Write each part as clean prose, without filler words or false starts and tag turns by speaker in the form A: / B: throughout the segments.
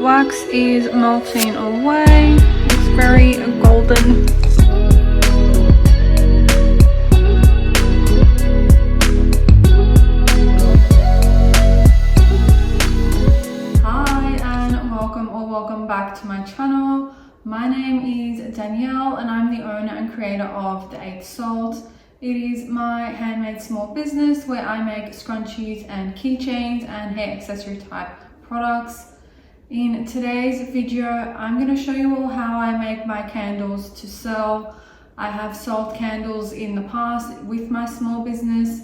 A: wax is melting away. It's very golden. Hi and welcome back to my channel. My name is Danielle and I'm the owner and creator of The Eighth Salt. It is my handmade small business where I make scrunchies and keychains and hair accessory type products. In today's video, I'm going to show you all how I make my candles to sell. I have sold candles in the past with my small business.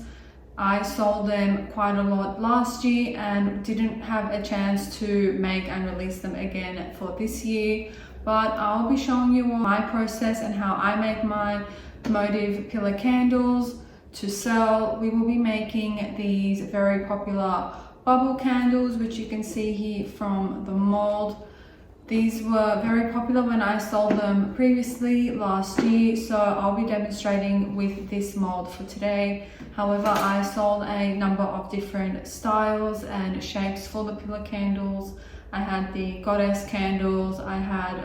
A: I sold them quite a lot last year and didn't have a chance to make and release them again for this year. But I'll be showing you all my process and how I make my motif pillar candles to sell. We will be making these very popular bubble candles, which you can see here from the mold. These were very popular when I sold them previously last year, so I'll be demonstrating with this mold for today. However, I sold a number of different styles and shapes for the pillar candles. I had the goddess candles, I had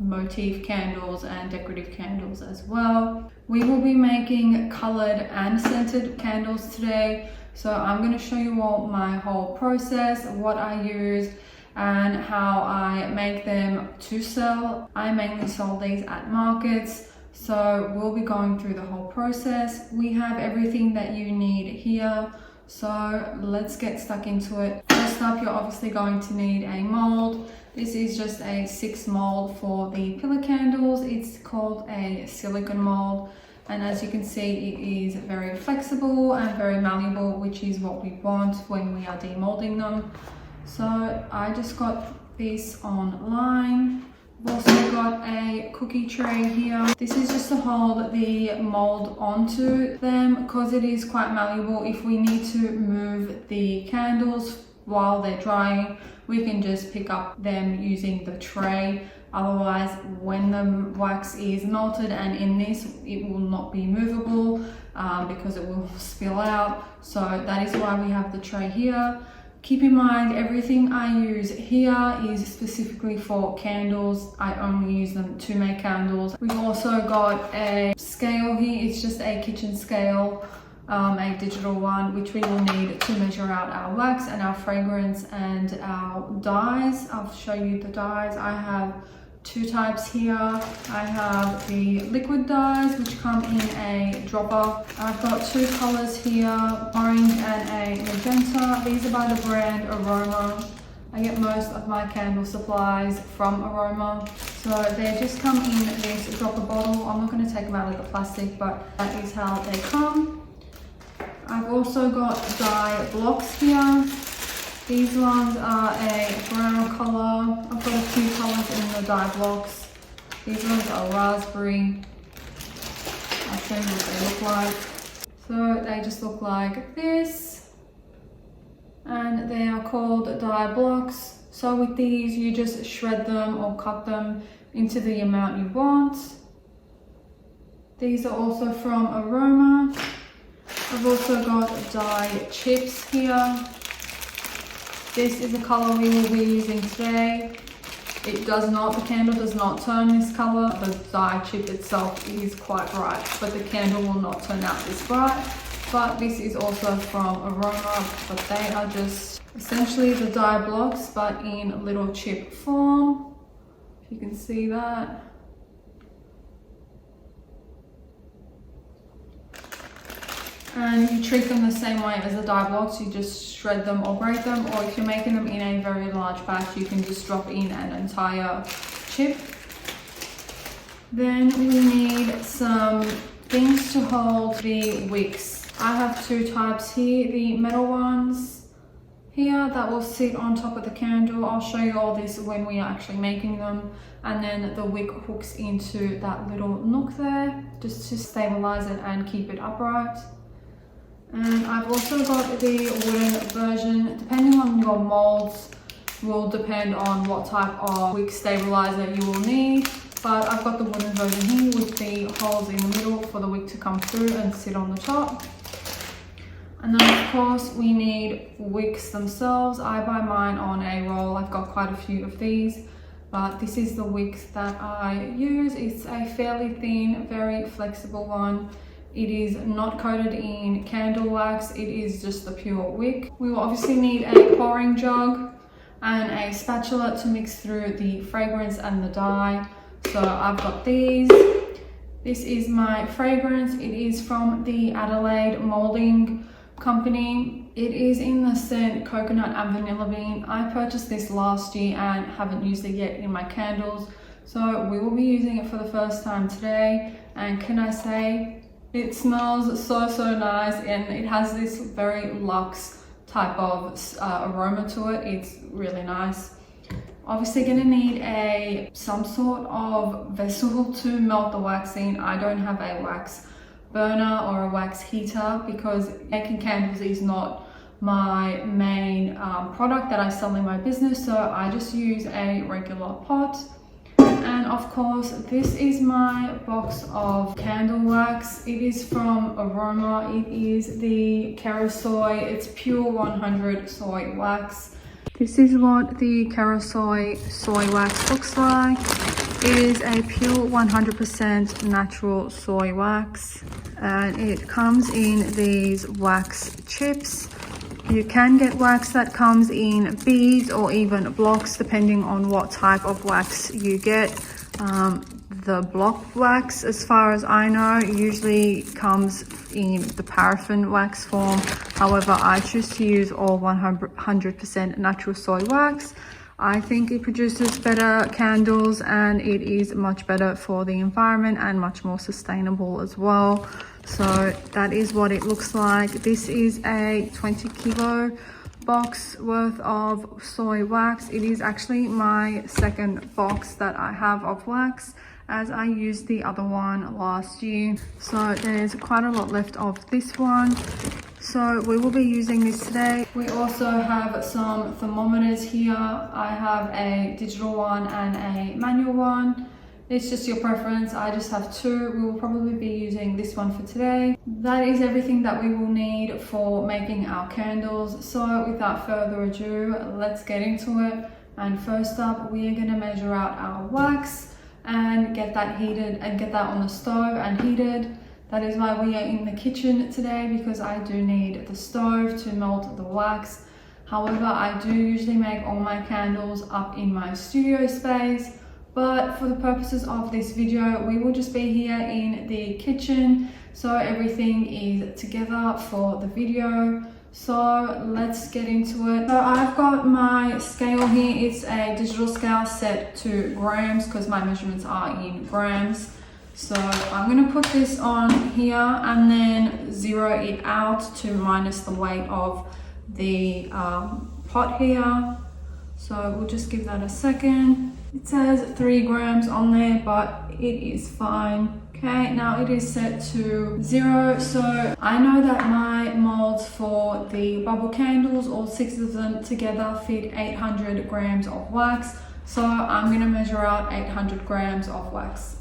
A: motif candles and decorative candles as well. We will be making colored and scented candles today, so I'm going to show you all my whole process, what I use and how I make them to sell. I mainly sold these at markets, so we'll be going through the whole process. We have everything that you need here, so let's get stuck into it. First up, you're obviously going to need a mold. This is just a 6 mold for the pillar candles. It's called a silicone mold, and as you can see, it is very flexible and very malleable, which is what we want when we are demolding them. So I just got this online. I've also got a cookie tray here. This is just to hold the mold onto them because it is quite malleable. If we need to move the candles while they're drying, we can just pick up them using the tray. Otherwise, when the wax is melted and in this, it will not be movable because it will spill out. So that is why we have the tray here. Keep in mind, everything I use here is specifically for candles. I only use them to make candles. We've also got a scale here. It's just a kitchen scale, a digital one, which we will need to measure out our wax and our fragrance and our dyes. I'll show you the dyes. I have 2 types here. I have the liquid dyes, which come in a dropper. I've got 2 colors here, orange and a magenta. These are by the brand Aroma. I get most of my candle supplies from Aroma. So they just come in this dropper bottle. I'm not going to take them out of the plastic, but that is how they come. I've also got dye blocks here. These ones are a brown color. I've got a few colors in the dye blocks. These ones are raspberry. I'll show you what they look like. So they just look like this. And they are called dye blocks. So with these, you just shred them or cut them into the amount you want. These are also from Aroma. I've also got dye chips here. This is the color we will be using today. It does not, the candle does not turn this color. The dye chip itself is quite bright, but the candle will not turn out this bright. But this is also from Aroma, but they are just essentially the dye blocks, but in little chip form. If you can see that. And you treat them the same way as the dye blocks. You just shred them or grate them, or if you're making them in a very large batch, you can just drop in an entire chip. Then we need some things to hold the wicks. I have 2 types here, the metal ones here that will sit on top of the candle. I'll show you all this when we are actually making them. And then the wick hooks into that little nook there, just to stabilize it and keep it upright. And I've also got the wooden version. Depending on your molds, will depend on what type of wick stabilizer you will need. But I've got the wooden version here with the holes in the middle for the wick to come through and sit on the top. And then of course we need wicks themselves. I buy mine on a roll. I've got quite a few of these, but this is the wicks that I use. It's a fairly thin, very flexible one. It is not coated in candle wax, it is just the pure wick. We will obviously need a pouring jug and a spatula to mix through the fragrance and the dye. So I've got these. This is my fragrance. It is from the Adelaide Molding Company. It is in the scent Coconut and Vanilla Bean. I purchased this last year and haven't used it yet in my candles. So we will be using it for the first time today. And can I say, it smells so nice, and it has this very luxe type of aroma to it. It's really nice. Obviously gonna need some sort of vessel to melt the wax in. I don't have a wax burner or a wax heater because making candles is not my main product that I sell in my business, so I just use a regular pot. And of course, this is my box of candle wax. It is from Aroma. It is the Kerosoi. It's pure 100 soy wax. This is what the Kerosoi soy wax looks like. It is a pure 100% natural soy wax, and it comes in these wax chips. You can get wax that comes in beads or even blocks depending on what type of wax you get. The block wax, as far as I know, usually comes in the paraffin wax form. However, I choose to use all 100% natural soy wax. I think it produces better candles and it is much better for the environment and much more sustainable as well. So that is what it looks like. This is a 20 kilo box worth of soy wax. It is actually my second box that I have of wax, as I used the other one last year. So there's quite a lot left of this one. So we will be using this today. We also have some thermometers here. I have a digital one and a manual one. It's just your preference. I just have two. We will probably be using this one for today. That is everything that we will need for making our candles. So without further ado, let's get into it. And first up, we are going to measure out our wax and get that heated and get that on the stove and heated. That is why we are in the kitchen today, because I do need the stove to melt the wax. However, I do usually make all my candles up in my studio space. But for the purposes of this video, we will just be here in the kitchen, so everything is together for the video. So let's get into it. So I've got my scale here. It's a digital scale set to grams because my measurements are in grams. So I'm going to put this on here and then zero it out to minus the weight of the pot here. So we'll just give that a second. It says 3 grams on there, but it is fine. Okay, now it is set to 0. So I know that my molds for the bubble candles, all 6 of them together, fit 800 grams of wax. So I'm going to measure out 800 grams of wax.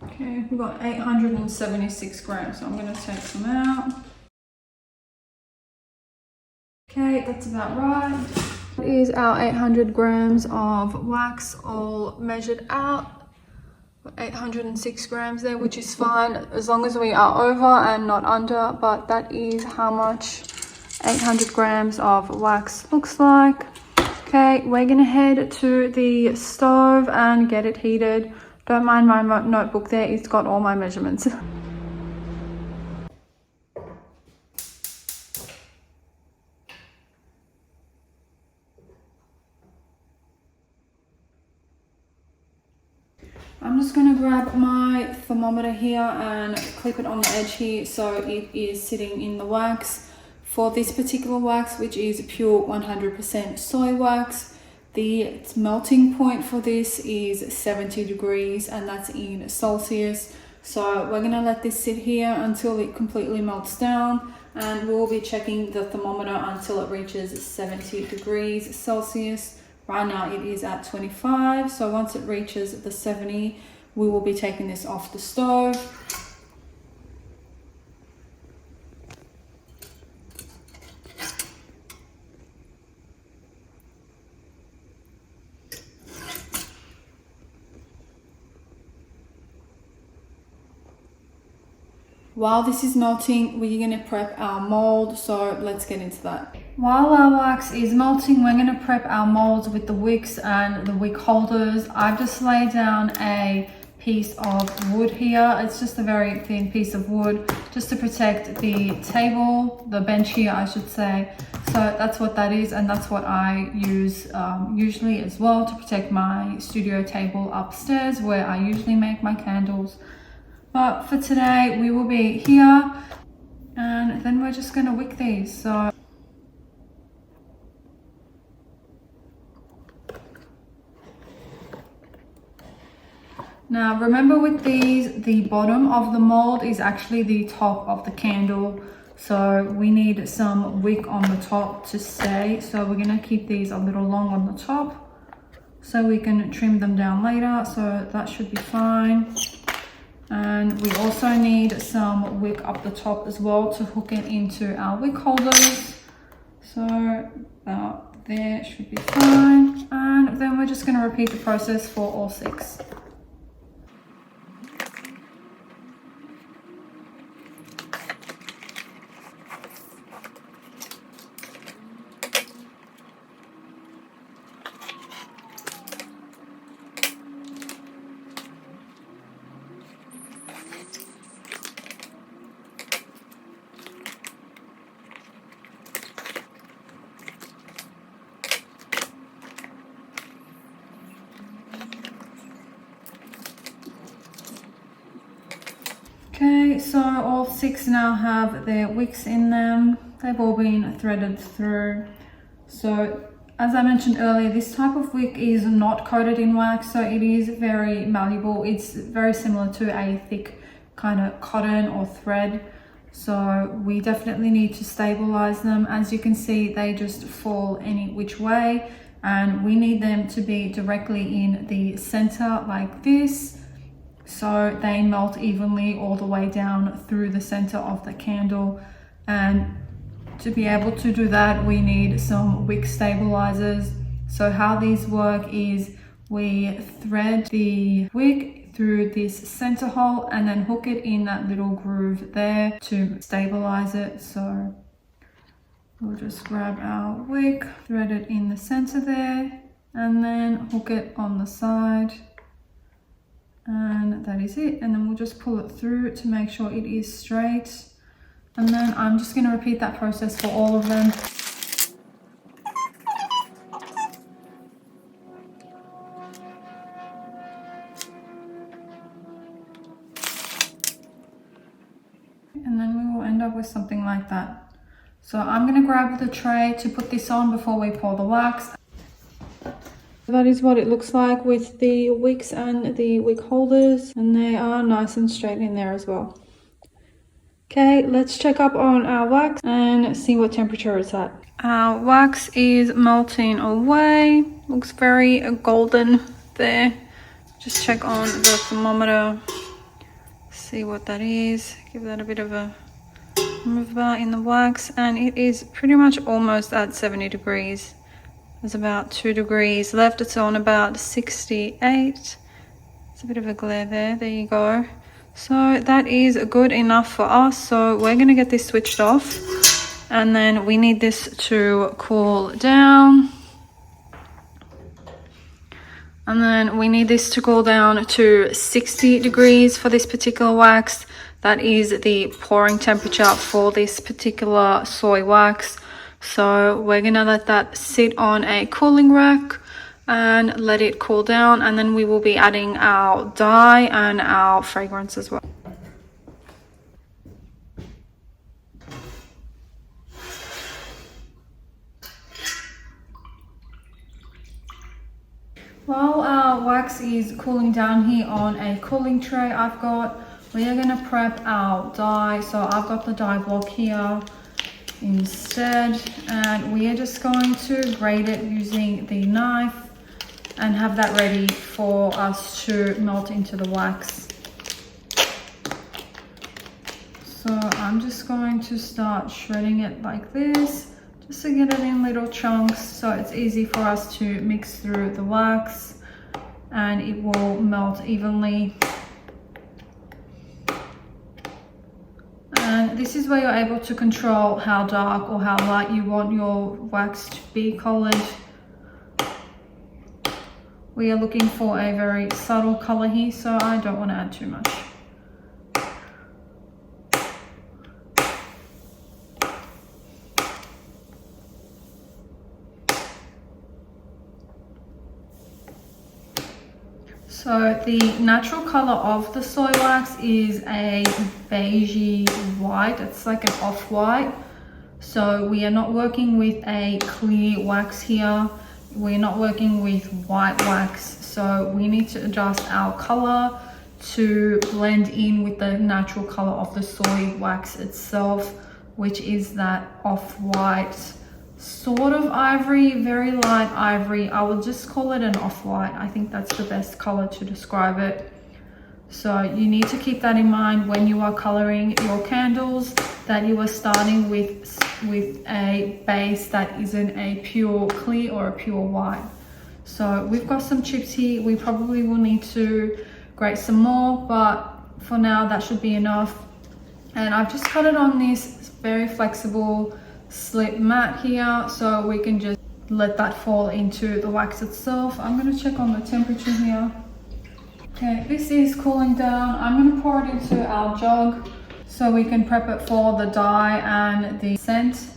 A: Okay, we've got 876 grams, so I'm going to take some out. Okay, that's about right. That is our 800 grams of wax all measured out. 806 grams there, which is fine as long as we are over and not under, but that is how much 800 grams of wax looks like. Okay, we're going to head to the stove and get it heated. Don't mind my notebook there, it's got all my measurements. I'm just going to grab my thermometer here and clip it on the edge here so it is sitting in the wax. For this particular wax, which is pure 100% soy wax, the melting point for this is 70 degrees and that's in Celsius. So we're going to let this sit here until it completely melts down and we'll be checking the thermometer until it reaches 70 degrees Celsius. Right now it is at 25, so once it reaches the 70, we will be taking this off the stove. While this is melting, we're going to prep our mold, so let's get into that. While our wax is melting, we're going to prep our molds with the wicks and the wick holders. I've just laid down a piece of wood here. It's just a very thin piece of wood just to protect the table, the bench here I should say. So that's what that is, and that's what I use usually as well to protect my studio table upstairs where I usually make my candles. But for today we will be here, and then we're just going to wick these. So now remember with these, the bottom of the mold is actually the top of the candle, so we need some wick on the top to stay. So we're going to keep these a little long on the top so we can trim them down later, so that should be fine. And we also need some wick up the top as well to hook it into our wick holders. So about there should be fine. And then we're just going to repeat the process for all 6. Okay, so all 6 now have their wicks in them. They've all been threaded through. So as I mentioned earlier, this type of wick is not coated in wax, so it is very malleable. It's very similar to a thick kind of cotton or thread. So we definitely need to stabilize them. As you can see, they just fall any which way, and we need them to be directly in the center like this, so they melt evenly all the way down through the center of the candle. And to be able to do that, we need some wick stabilizers. So how these work is we thread the wick through this center hole and then hook it in that little groove there to stabilize it. So we'll just grab our wick, thread it in the center there, and then hook it on the side. And that is it. And then we'll just pull it through to make sure it is straight. And then I'm just going to repeat that process for all of them. And then we will end up with something like that. So I'm going to grab the tray to put this on before we pour the wax. That is what it looks like with the wicks and the wick holders, and they are nice and straight in there as well. Okay, let's check up on our wax and see what temperature it's at. Our wax is melting away. Looks very golden there. Just check on the thermometer. See what that is. Give that a bit of a move about in the wax, and it is pretty much almost at 70 degrees. There's about 2 degrees left. It's on about 68. It's a bit of a glare there. There you go. So that is good enough for us. So we're going to get this switched off, and then we need this to cool down. And then we need this to cool down to 60 degrees for this particular wax. That is the pouring temperature for this particular soy wax. So we're gonna let that sit on a cooling rack and let it cool down, and then we will be adding our dye and our fragrance as well. While our wax is cooling down here on a cooling tray we are going to prep our dye. So I've got the dye block here. instead, and we are just going to grate it using the knife and have that ready for us to melt into the wax. So I'm just going to start shredding it like this, just to get it in little chunks so it's easy for us to mix through the wax and it will melt evenly. And this is where you're able to control how dark or how light you want your wax to be colored. We are looking for a very subtle color here, so I don't want to add too much. So the natural color of the soy wax is a beigey white. It's like an off-white. So we are not working with a clear wax here. We're not working with white wax. So we need to adjust our color to blend in with the natural color of the soy wax itself, which is that off-white, sort of ivory, very light ivory. I would just call it an off-white. I think that's the best color to describe it. So you need to keep that in mind when you are coloring your candles, that you are starting with a base that isn't a pure clear or a pure white. So we've got some chips here. We probably will need to grate some more, but for now that should be enough. And I've just cut it on this very flexible slip mat here, so we can just let that fall into the wax itself. I'm going to check on the temperature here. Okay, this is cooling down. I'm going to pour it into our jug so we can prep it for the dye and the scent.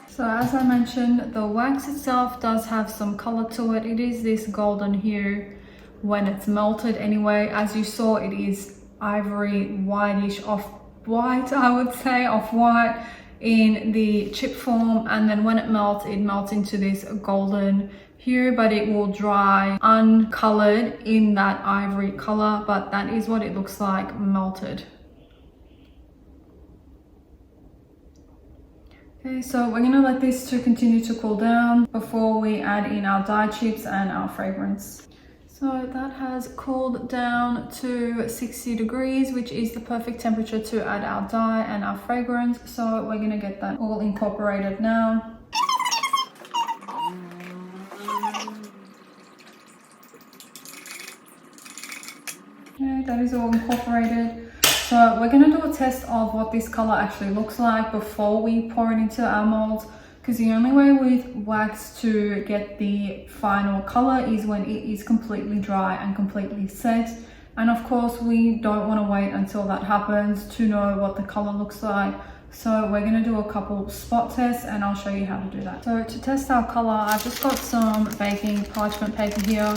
A: So as I mentioned, the wax itself does have some color to it. It is this golden hue when it's melted anyway. As you saw, it is ivory, whitish, off-white, I would say, off-white in the chip form. And then when it melts into this golden hue, but it will dry uncolored in that ivory color. But that is what it looks like melted. Okay, so we're going to let this to continue to cool down before we add in our dye chips and our fragrance. So that has cooled down to 60 degrees, which is the perfect temperature to add our dye and our fragrance. So we're going to get that all incorporated now. Okay, that is all incorporated. So we're going to do a test of what this color actually looks like before we pour it into our mold, because the only way with wax to get the final color is when it is completely dry and completely set. And of course we don't want to wait until that happens to know what the color looks like. So we're going to do a couple spot tests and I'll show you how to do that. So to test our color, I've just got some baking parchment paper here.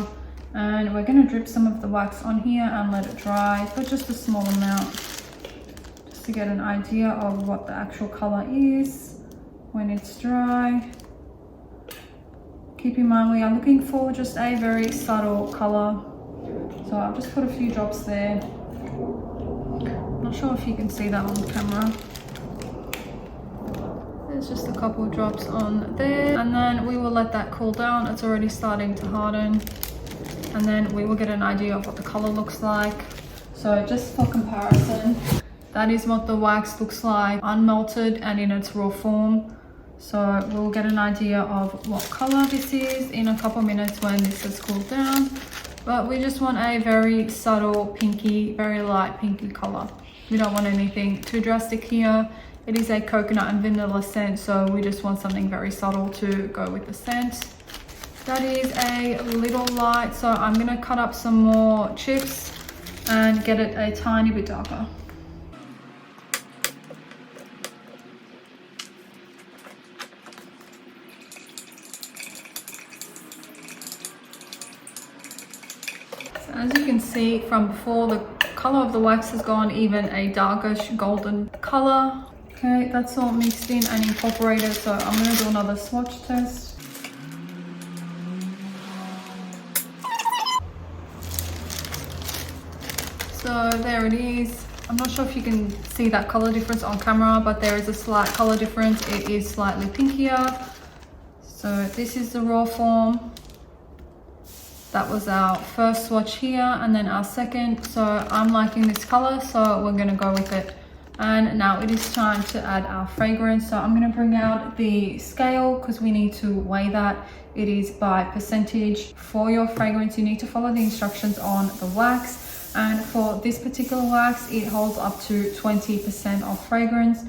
A: And we're going to drip some of the wax on here and let it dry, but just a small amount, just to get an idea of what the actual color is when it's dry. Keep in mind we are looking for just a very subtle color. So I've just put a few drops there. Not sure if you can see that on camera. There's just a couple of drops on there, and then we will let that cool down. It's already starting to harden. And then we will get an idea of what the color looks like. So just for comparison, that is what the wax looks like unmelted and in its raw form. So we'll get an idea of what color this is in a couple minutes when this has cooled down. But we just want a very subtle pinky, very light pinky color. We don't want anything too drastic here. It is a coconut and vanilla scent, so we just want something very subtle to go with the scent. That is a little light, so I'm going to cut up some more chips and get it a tiny bit darker. So as you can see from before, the color of the wax has gone even a darkish golden color. Okay, that's all mixed in and incorporated, so I'm going to do another swatch test. So there it is. I'm not sure if you can see that color difference on camera, but there is a slight color difference. It is slightly pinkier. So this is the raw form. That was our first swatch here, and then our second. So I'm liking this color, so we're gonna go with it. And now it is time to add our fragrance. So I'm gonna bring out the scale because we need to weigh that. It is by percentage. For your fragrance, you need to follow the instructions on the wax. And for this particular wax, it holds up to 20% of fragrance.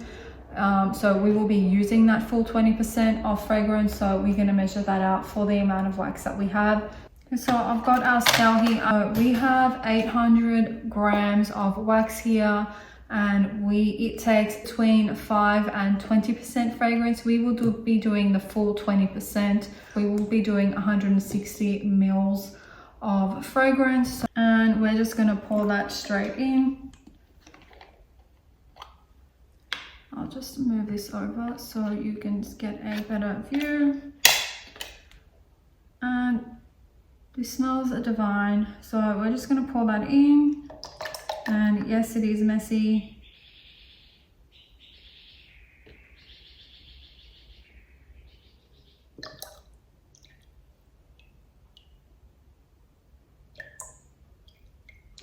A: So we will be using that full 20% of fragrance. So we're gonna measure that out for the amount of wax that we have. So I've got our scale here. We have 800 grams of wax here, and it takes between 5 and 20% fragrance. We will be doing the full 20%. We will be doing 160 mils of fragrance, and we're just going to pour that straight in. I'll just move this over so you can get a better view. And this smells divine, so we're just going to pour that in. And yes, it is messy.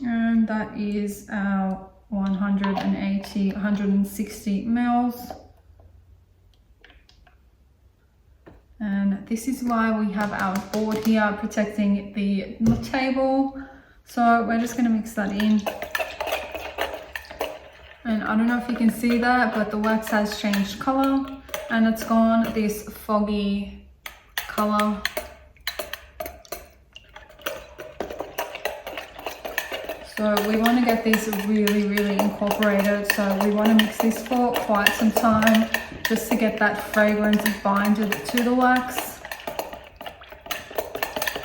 A: And that is our 160 mils. And this is why we have our board here protecting the table. So we're just going to mix that in. And I don't know if you can see that, but the wax has changed color and it's gone this foggy color. So we want to get this really incorporated. So we want to mix this for quite some time just to get that fragrance binded to the wax.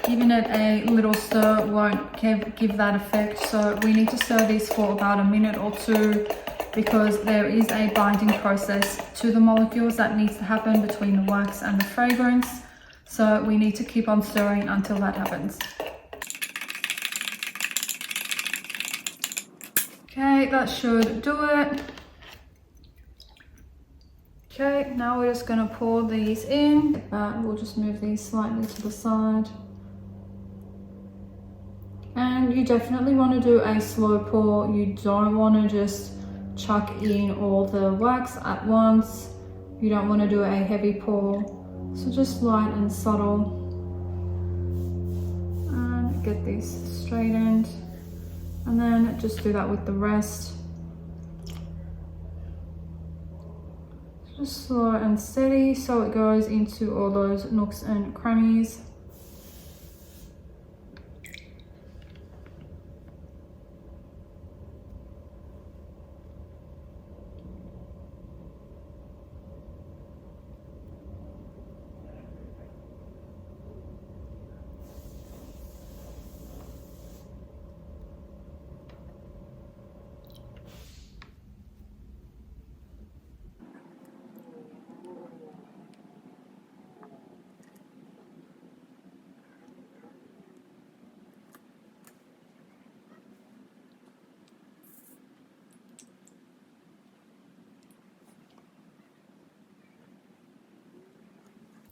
A: Even at a little stir won't give that effect. So we need to stir this for about a minute or two because there is a binding process to the molecules that needs to happen between the wax and the fragrance. So we need to keep on stirring until that happens. Okay, that should do it. Okay, now we're just going to pour these in. We'll just move these slightly to the side. And you definitely want to do a slow pour. You don't want to just chuck in all the wax at once. You don't want to do a heavy pour. So just light and subtle. And get this straightened. And then just do that with the rest. Just slow and steady so it goes into all those nooks and crannies.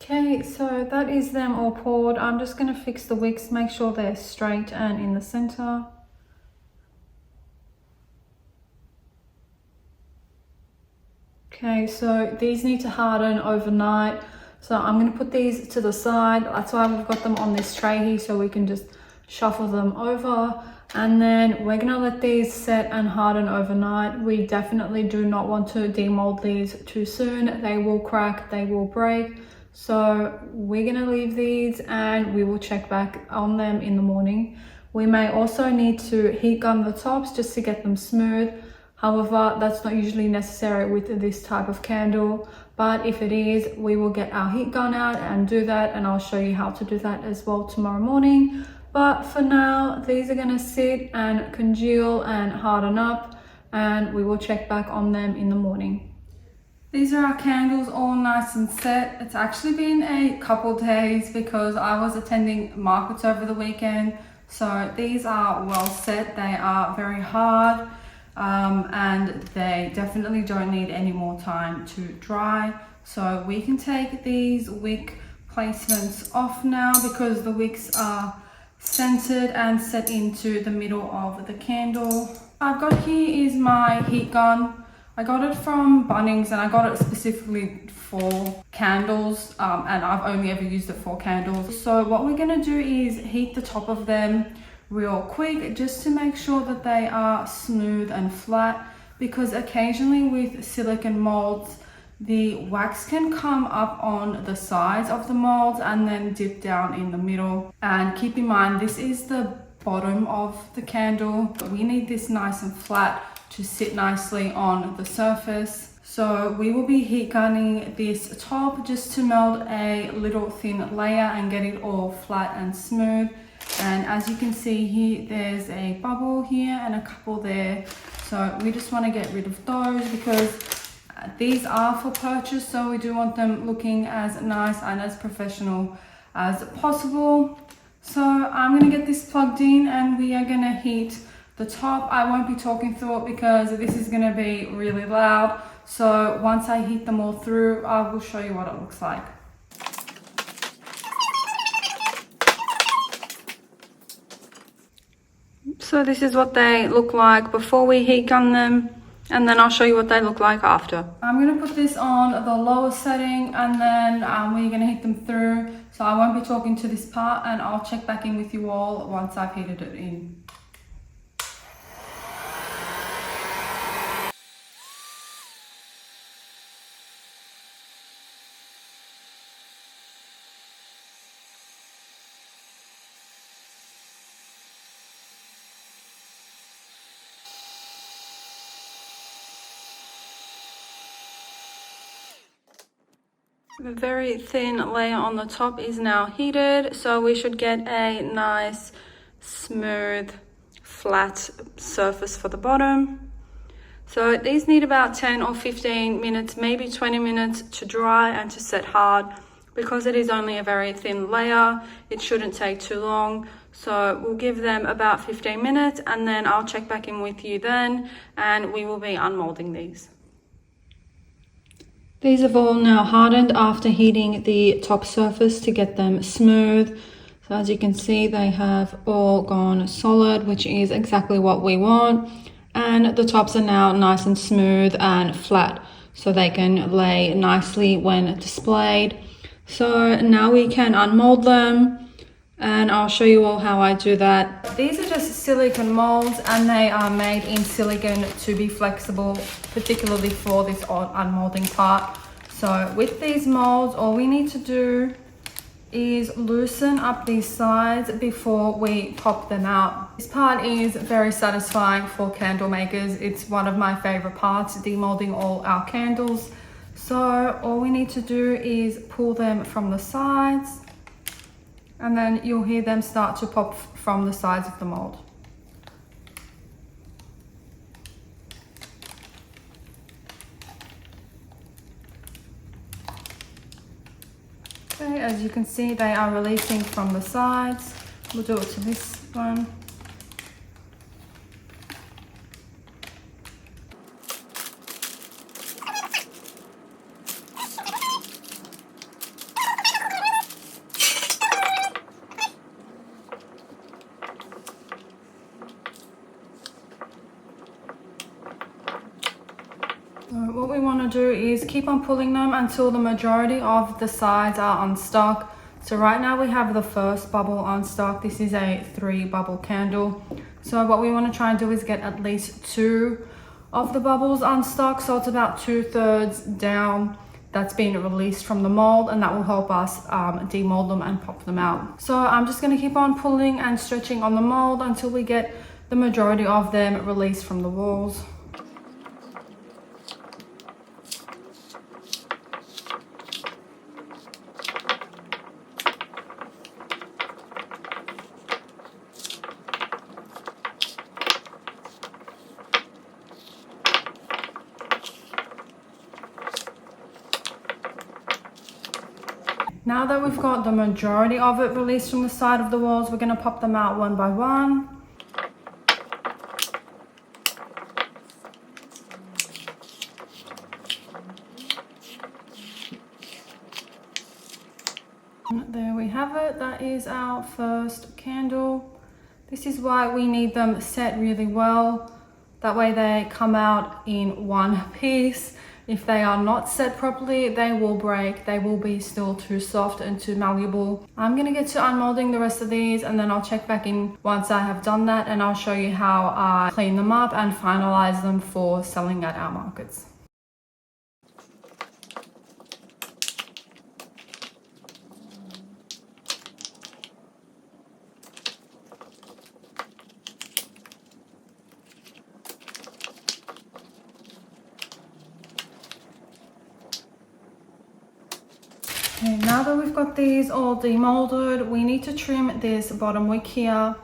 A: Okay, so that is them all poured. I'm just going to fix the wicks, make sure they're straight and in the center. Okay, so these need to harden overnight. So I'm going to put these to the side. That's why we've got them on this tray here, so we can just shuffle them over. And then we're going to let these set and harden overnight. We definitely do not want to demold these too soon. They will crack, they will break. So we're going to leave these and we will check back on them in the morning. We may also need to heat gun the tops just to get them smooth. However, that's not usually necessary with this type of candle, but if it is, we will get our heat gun out and do that, and I'll show you how to do that as well tomorrow morning. But for now, these are going to sit and congeal and harden up, and we will check back on them in the morning. These are our candles all nice and set. It's actually been a couple days because I was attending markets over the weekend. So these are well set. They are very hard and they definitely don't need any more time to dry. So we can take these wick placements off now because the wicks are centered and set into the middle of the candle. I've got here is my heat gun. I got it from Bunnings and I got it specifically for candles and I've only ever used it for candles. So what we're going to do is heat the top of them real quick just to make sure that they are smooth and flat, because occasionally with silicone molds the wax can come up on the sides of the molds and then dip down in the middle. And keep in mind, this is the bottom of the candle. We need this nice and flat to sit nicely on the surface. So we will be heat gunning this top just to melt a little thin layer and get it all flat and smooth. And as you can see here, there's a bubble here and a couple there. So we just want to get rid of those because these are for purchase. So we do want them looking as nice and as professional as possible. So I'm going to get this plugged in and we are going to heat the top. I won't be talking through it because this is going to be really loud. So once I heat them all through, I will show you what it looks like. So this is what they look like before we heat gun them, and then I'll show you what they look like after. I'm going to put this on the lower setting and then we're going to heat them through. So I won't be talking to this part and I'll check back in with you all once I've heated it in. The very thin layer on the top is now heated, so we should get a nice, smooth, flat surface for the bottom. So these need about 10 or 15 minutes, maybe 20 minutes to dry and to set hard. Because it is only a very thin layer, it shouldn't take too long. So we'll give them about 15 minutes and then I'll check back in with you then and we will be unmolding these. These have all now hardened after heating the top surface to get them smooth. So as you can see, they have all gone solid, which is exactly what we want. And the tops are now nice and smooth and flat, so they can lay nicely when displayed. So now we can unmold them and I'll show you all how I do that. These are just silicone molds and they are made in silicone to be flexible, particularly for this unmolding part. So with these molds, all we need to do is loosen up these sides before we pop them out. This part is very satisfying for candle makers. It's one of my favorite parts, demolding all our candles. So all we need to do is pull them from the sides and then you'll hear them start to pop from the sides of the mold. Okay, as you can see, they are releasing from the sides. We'll do it to this one. So what we want to do is keep on pulling them until the majority of the sides are unstuck. So right now we have the first bubble unstuck. This is a 3-bubble candle. So what we want to try and do is get at least 2 of the bubbles unstuck. So it's about 2/3 down that's been released from the mold, and that will help us demold them and pop them out. So I'm just going to keep on pulling and stretching on the mold until we get the majority of them released from the walls. Now that we've got the majority of it released from the side of the walls, we're going to pop them out one by one. And there we have it. That is our first candle. This is why we need them set really well. That way they come out in one piece. If they are not set properly, they will break. They will be still too soft and too malleable. I'm gonna get to unmolding the rest of these and then I'll check back in once I have done that, and I'll show you how I clean them up and finalize them for selling at our markets. Okay, now that we've got these all demolded, we need to trim this bottom wick here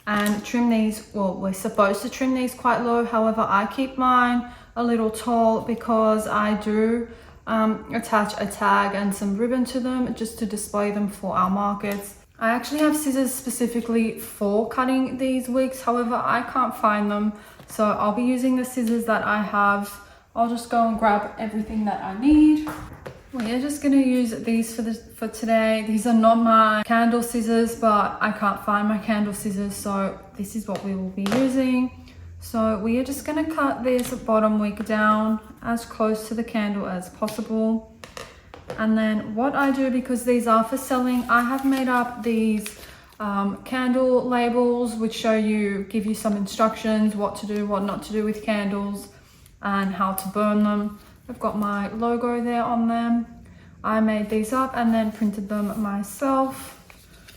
A: and trim these. Well, we're supposed to trim these quite low. However, I keep mine a little tall because I do attach a tag and some ribbon to them just to display them for our markets. I actually have scissors specifically for cutting these wicks. However, I can't find them. So I'll be using the scissors that I have. I'll just go and grab everything that I need. We're just going to use these for today. These are not my candle scissors, but I can't find my candle scissors, so this is what we will be using. So we are just going to cut this bottom wick down as close to the candle as possible. And then what I do, because these are for selling, I have made up these candle labels which give you some instructions, what to do, what not to do with candles and how to burn them. I've got my logo there on them. I made these up and then printed them myself.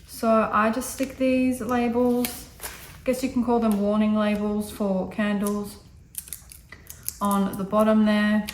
A: So I just stick these labels, I guess you can call them warning labels for candles, on the bottom there.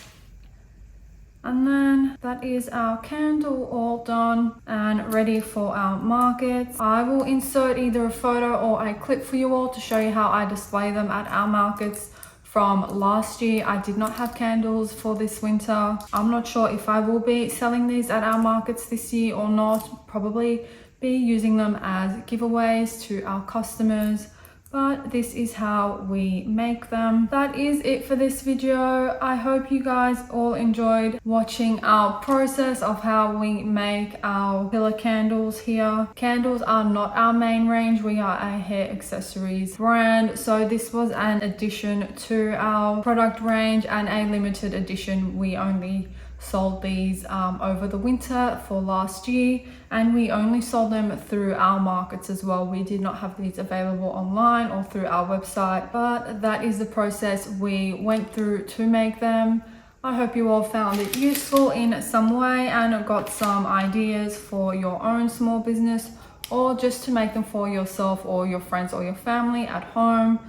A: And then that is our candle all done and ready for our markets. I will insert either a photo or a clip for you all to show you how I display them at our markets. From last year, I did not have candles for this winter. I'm not sure if I will be selling these at our markets this year or not. Probably be using them as giveaways to our customers, but this is how we make them. That is it for this video. I hope you guys all enjoyed watching our process of how we make our pillar candles here. Candles are not our main range. We are a hair accessories brand, so this was an addition to our product range and a limited edition. We only sold these over the winter for last year, and we only sold them through our markets as well. We did not have these available online or through our website, but that is the process we went through to make them. I hope you all found it useful in some way and got some ideas for your own small business, or just to make them for yourself or your friends or your family at home.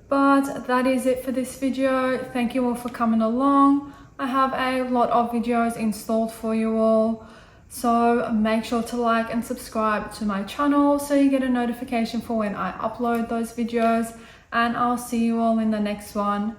A: But that is it for this video. Thank you all for coming along. I have a lot of videos installed for you all, so make sure to like and subscribe to my channel so you get a notification for when I upload those videos, and I'll see you all in the next one.